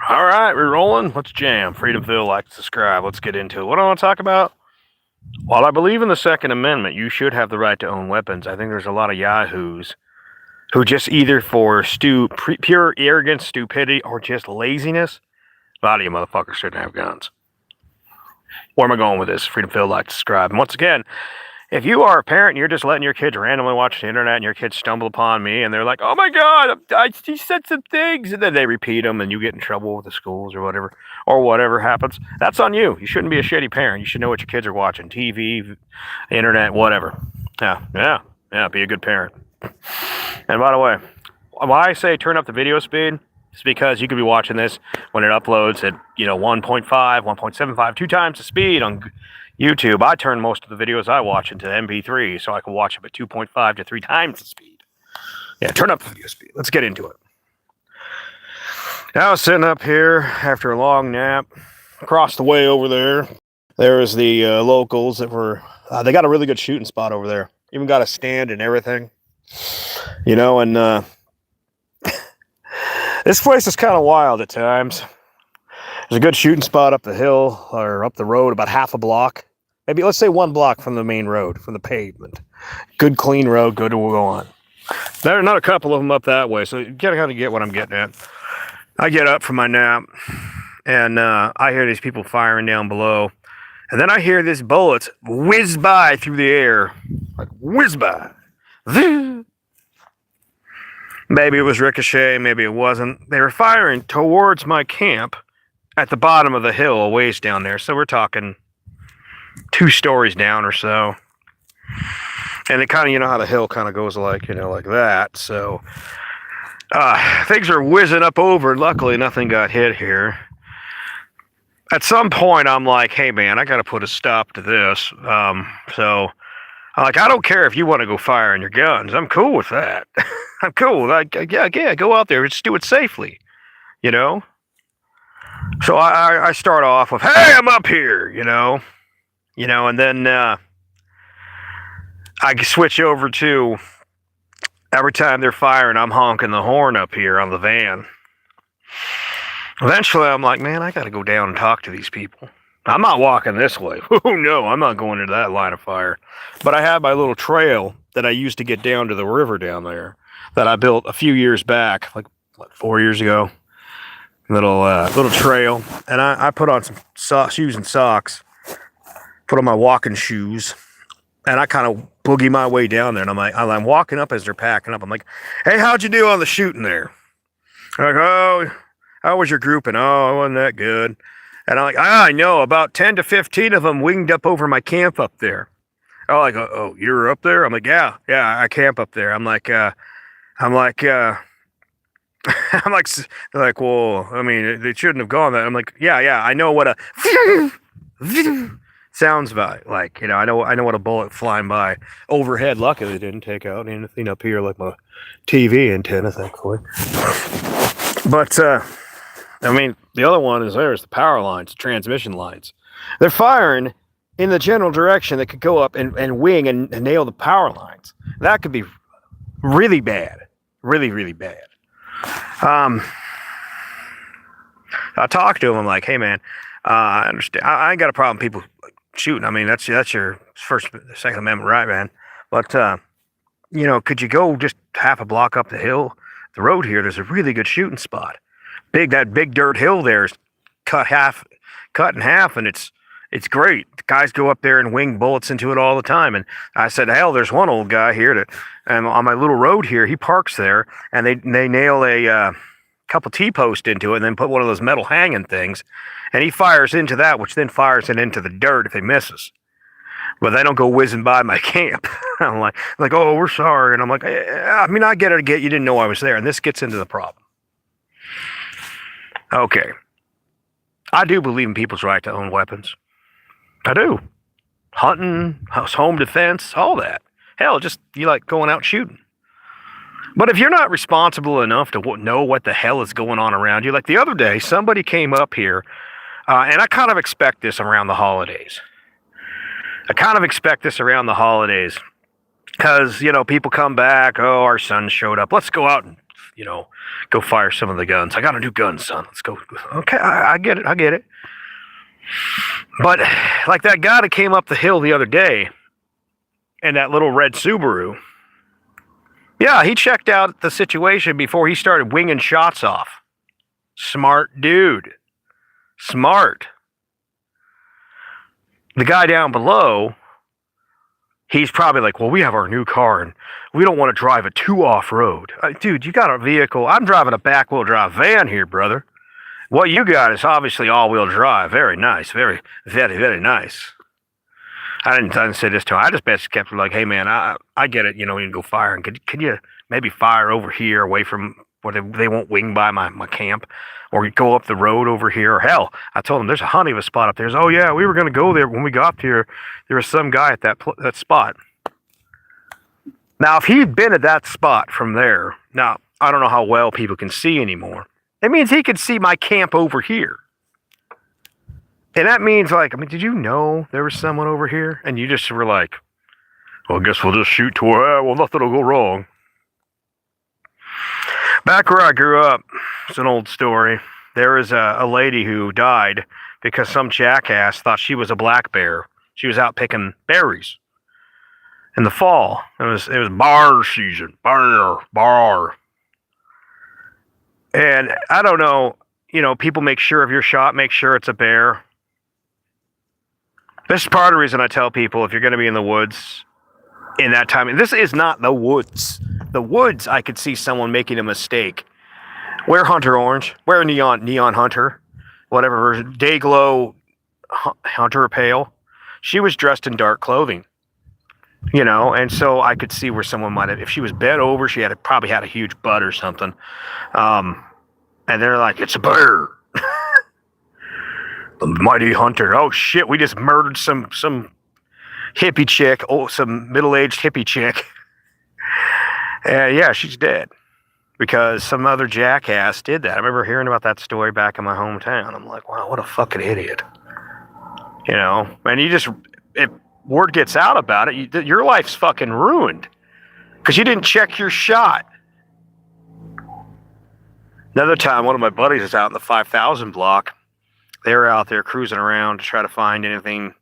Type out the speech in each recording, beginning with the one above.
All right, we're rolling. Let's jam. Freedomville, like, subscribe. Let's get into it. What do I want to talk about? While I believe in the Second Amendment, you should have the right to own weapons. I think there's a lot of yahoos who just either for pure arrogance, stupidity, or just laziness, a lot of you motherfuckers shouldn't have guns. Where am I going with this? Freedomville, like, subscribe. And once again, if you are a parent and you're just letting your kids randomly watch the internet and your kids stumble upon me and they're like, oh my God, he said some things, and then they repeat them and you get in trouble with the schools or whatever happens, that's on you. You shouldn't be a shitty parent. You should know what your kids are watching, TV, internet, whatever. Yeah, be a good parent. And by the way, why I say turn up the video speed is because you could be watching this when it uploads at 1.5, 1.75, 2 times the speed on YouTube. I turn most of the videos I watch into MP3 so I can watch them at 2.5 to 3 times the speed. Yeah, turn up the video speed. Let's get into it. I was sitting up here after a long nap. Across the way over there is the locals that were, they got a really good shooting spot over there. Even got a stand and everything. And this place is kind of wild at times. There's a good shooting spot up the hill or up the road, about half a block. Maybe let's say 1 block from the main road, from the pavement. Good, clean road, good to go on. There are another couple of them up that way, so you gotta kind of get what I'm getting at. I get up from my nap, and I hear these people firing down below. And then I hear these bullets whiz by through the air. Like, whiz by. Maybe it was ricochet, maybe it wasn't. They were firing towards my camp at the bottom of the hill, a ways down there. So we're talking 2 stories down or so. And it kind of, how the hill kind of goes like that. So things are whizzing up over. Luckily, nothing got hit here. At some point, I'm like, hey, man, I got to put a stop to this. So I'm like, I don't care if you want to go firing your guns. I'm cool with that. I'm cool. Yeah, go out there. Just do it safely, So I start off with, hey, I'm up here, and then I switch over to every time they're firing, I'm honking the horn up here on the van. Eventually, I'm like, man, I got to go down and talk to these people. I'm not walking this way. Oh, no, I'm not going into that line of fire. But I have my little trail that I used to get down to the river down there that I built a few years back, like 4 years ago. Little trail. And I put on some shoes and socks, put on my walking shoes, and I kind of boogie my way down there. And I'm walking up as they're packing up. I'm like, hey, how'd you do on the shooting there? They're like, oh, how was your grouping? Oh, it wasn't that good. And I'm like, I know, about 10 to 15 of them winged up over my camp up there. Oh, like, oh, you're up there? I'm like, yeah, I camp up there. I'm like, they're like, well, I mean, they shouldn't have gone that. I'm like, yeah, I know what a sounds like, I know what a bullet flying by overhead. Luckily, it didn't take out anything up here like my TV antenna, thankfully. But, I mean, the other one is the power lines, the transmission lines. They're firing in the general direction that could go up and wing and nail the power lines. That could be really bad. Really, really bad. I talked to him. I'm like, hey, man, I understand. I ain't got a problem with people shooting. I mean, that's your Second Amendment right, man. But, could you go just half a block up the hill? The road here, there's a really good shooting spot. That big dirt hill there is cut in half, and it's great. The guys go up there and wing bullets into it all the time. And I said, hell, there's one old guy here and on my little road here, he parks there, and they nail a couple T-posts into it, and then put one of those metal hanging things, and he fires into that, which then fires it into the dirt if he misses. But they don't go whizzing by my camp. I'm like, oh, we're sorry. And I'm like, I mean, I get it. You didn't know I was there. And this gets into the problem. Okay. I do believe in people's right to own weapons. I do. Hunting, home defense, all that. Hell, just you like going out shooting. But if you're not responsible enough to know what the hell is going on around you, like the other day, somebody came up here, and I kind of expect this around the holidays. Because, people come back, oh, our son showed up. Let's go out and, go fire some of the guns. I got a new gun, son. Let's go. Okay, I get it. I get it. But like that guy that came up the hill the other day in that little red Subaru, yeah, he checked out the situation before he started winging shots off. Smart dude. Smart. The guy down below, he's probably like, well, we have our new car and we don't want to drive it too off-road. Dude, you got a vehicle. I'm driving a back-wheel drive van here, brother. What you got is obviously all-wheel drive. Very nice. Very, very, very nice. I didn't say this to him. I just basically kept like, hey, man, I get it. You know, you can go fire. And could you maybe fire over here away from where they won't wing by my camp? Or go up the road over here. Or hell, I told him there's a honey of a spot up there. Oh, yeah, we were going to go there. When we got there, there was some guy at that spot. Now, if he'd been at that spot from there, now, I don't know how well people can see anymore. It means he could see my camp over here. And that means, like, I mean, did you know there was someone over here? And you just were like, well, I guess we'll just shoot toward, well, nothing will go wrong. Back where I grew up, it's an old story. There was a lady who died because some jackass thought she was a black bear. She was out picking berries in the fall. It was bar season. Bar. And I don't know, people make sure if you're shot, make sure it's a bear. This is part of the reason I tell people if you're going to be in the woods in that time. And this is not the woods. The woods, I could see someone making a mistake. Wear Hunter Orange. Wear Neon Hunter. Whatever version. Dayglow Hunter Pale. She was dressed in dark clothing. And so I could see where someone might have, if she was bent over, she probably had a huge butt or something. And they're like, it's a bear. The mighty hunter. Oh shit, we just murdered some hippie chick. Oh, some middle-aged hippie chick. And yeah, she's dead. Because some other jackass did that. I remember hearing about that story back in my hometown. I'm like, wow, what a fucking idiot. And if word gets out about it, your life's fucking ruined. Because you didn't check your shot. Another time, one of my buddies was out in the 5000 block. They were out there cruising around to try to find anything,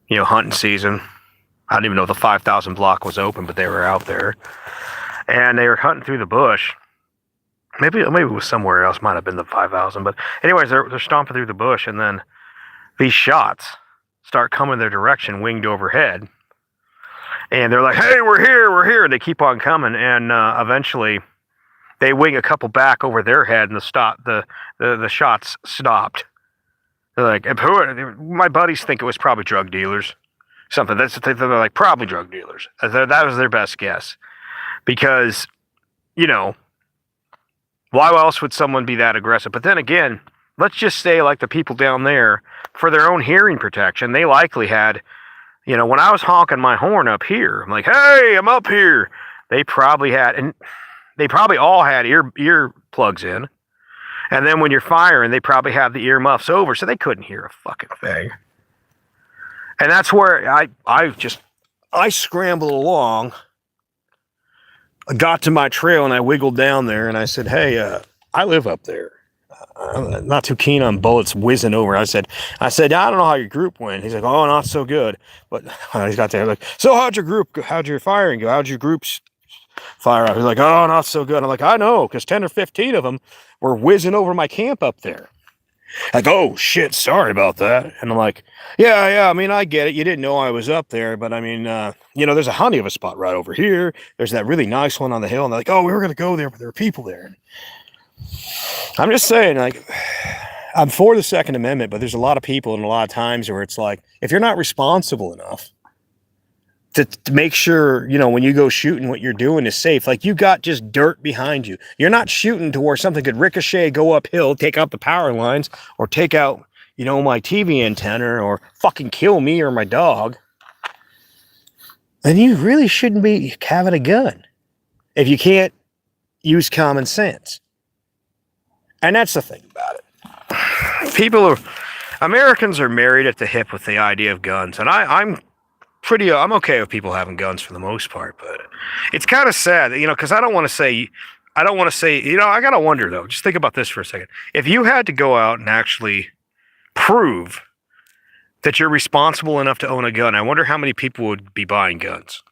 hunting season. I didn't even know the 5000 block was open, but they were out there. And they were hunting through the bush. Maybe it was somewhere else. Might have been the 5000. But anyways, they're stomping through the bush, and then these shots start coming their direction, winged overhead. And they're like, hey, we're here. And they keep on coming. And eventually, they wing a couple back over their head, and the shots stopped. They're like, my buddies think it was probably drug dealers. Something. They're like, probably drug dealers. That was their best guess. Because, why else would someone be that aggressive? But then again, let's just say like the people down there, for their own hearing protection, they likely had, when I was honking my horn up here, I'm like, hey, I'm up here. They probably all had ear plugs in. And then when you're firing, they probably have the ear muffs over, so they couldn't hear a fucking thing. And that's where I scrambled along. I got to my trail and I wiggled down there and I said, hey, I live up there. I'm not too keen on bullets whizzing over. I said, I don't know how your group went. He's like, oh, not so good. But he's got there like, so how'd your firing go? How'd your groups fire out? He's like, oh, not so good. I'm like, I know, because 10 or 15 of them were whizzing over my camp up there. Like, oh shit, sorry about that. And I'm like, yeah, I mean, I get it. You didn't know I was up there, but I mean, there's a honey of a spot right over here. There's that really nice one on the hill. And they're like, oh, we were going to go there, but there were people there. I'm just saying, like, I'm for the Second Amendment, but there's a lot of people and a lot of times where it's like, if you're not responsible enough to make sure, when you go shooting, what you're doing is safe. Like, you got just dirt behind you. You're not shooting to where something could ricochet, go uphill, take out the power lines, or take out, my TV antenna, or fucking kill me or my dog. Then you really shouldn't be having a gun if you can't use common sense. And that's the thing about it. Americans are married at the hip with the idea of guns. And I'm okay with people having guns for the most part, but it's kind of sad, because I don't want to say I don't want to say, I got to wonder though. Just think about this for a second. If you had to go out and actually prove that you're responsible enough to own a gun, I wonder how many people would be buying guns.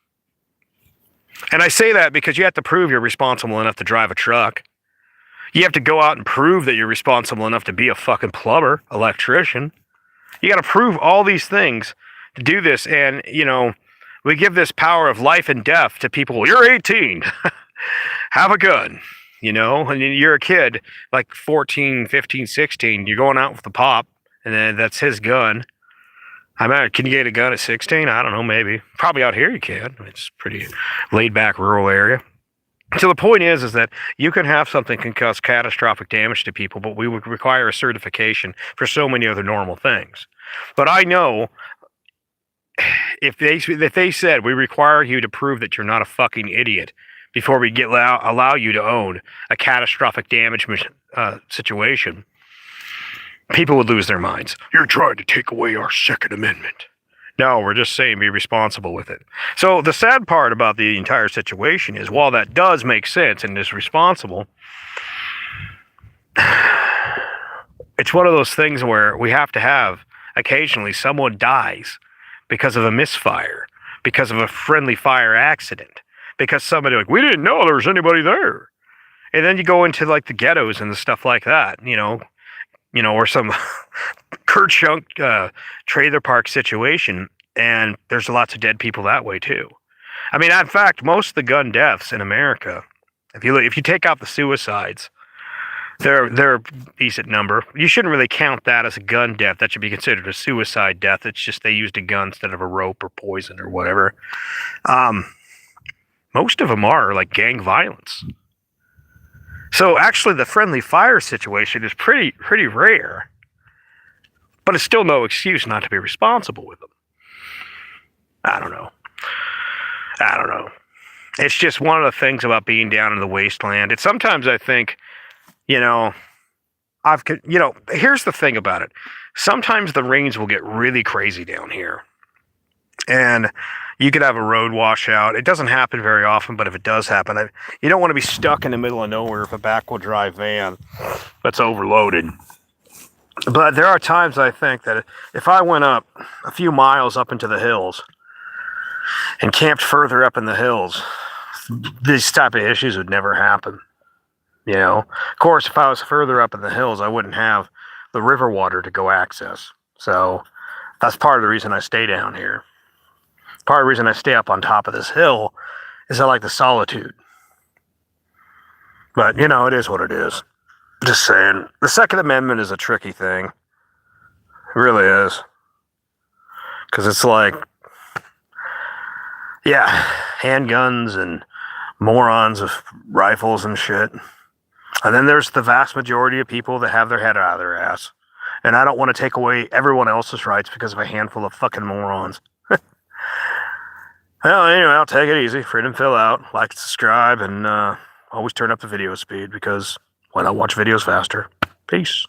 And I say that because you have to prove you're responsible enough to drive a truck. You have to go out and prove that you're responsible enough to be a fucking plumber, electrician. You got to prove all these things to do this. And, we give this power of life and death to people. You're 18. Have a gun. And you're a kid, like 14, 15, 16. You're going out with the pop, and then that's his gun. I mean, can you get a gun at 16? I don't know, maybe. Probably out here you can. It's pretty laid-back rural area. So the point is that you can have something can cause catastrophic damage to people, but we would require a certification for so many other normal things. But I know if they said we require you to prove that you're not a fucking idiot before we allow you to own a catastrophic damage situation, people would lose their minds. You're trying to take away our Second Amendment. No, we're just saying be responsible with it. So the sad part about the entire situation is, while that does make sense and is responsible, it's one of those things where we have to have occasionally someone dies because of a misfire, because of a friendly fire accident, because somebody we didn't know there was anybody there. And then you go into like the ghettos and the stuff like that, or some Kerchunk trailer park situation, and there's lots of dead people that way too. I mean, in fact, most of the gun deaths in America, if you take out the suicides, they're a decent number. You shouldn't really count that as a gun death. That should be considered a suicide death. It's just they used a gun instead of a rope or poison or whatever. Most of them are like gang violence. So actually, the friendly fire situation is pretty rare, but it's still no excuse not to be responsible with them. I don't know. It's just one of the things about being down in the wasteland. It's sometimes I think, here's the thing about it. Sometimes the rains will get really crazy down here, and you could have a road washout. It doesn't happen very often, but if it does happen, you don't want to be stuck in the middle of nowhere with a back-wheel drive van that's overloaded. But there are times I think that if I went up a few miles up into the hills and camped further up in the hills, these type of issues would never happen. Of course, if I was further up in the hills, I wouldn't have the river water to go access. So that's part of the reason I stay down here. Part of the reason I stay up on top of this hill is I like the solitude. But, it is what it is. Just saying. The Second Amendment is a tricky thing. It really is. Because it's like, handguns and morons with rifles and shit. And then there's the vast majority of people that have their head out of their ass. And I don't want to take away everyone else's rights because of a handful of fucking morons. Well, anyway, I'll take it easy. Freedom Phil out. Like, subscribe, and always turn up the video speed because why not watch videos faster? Peace.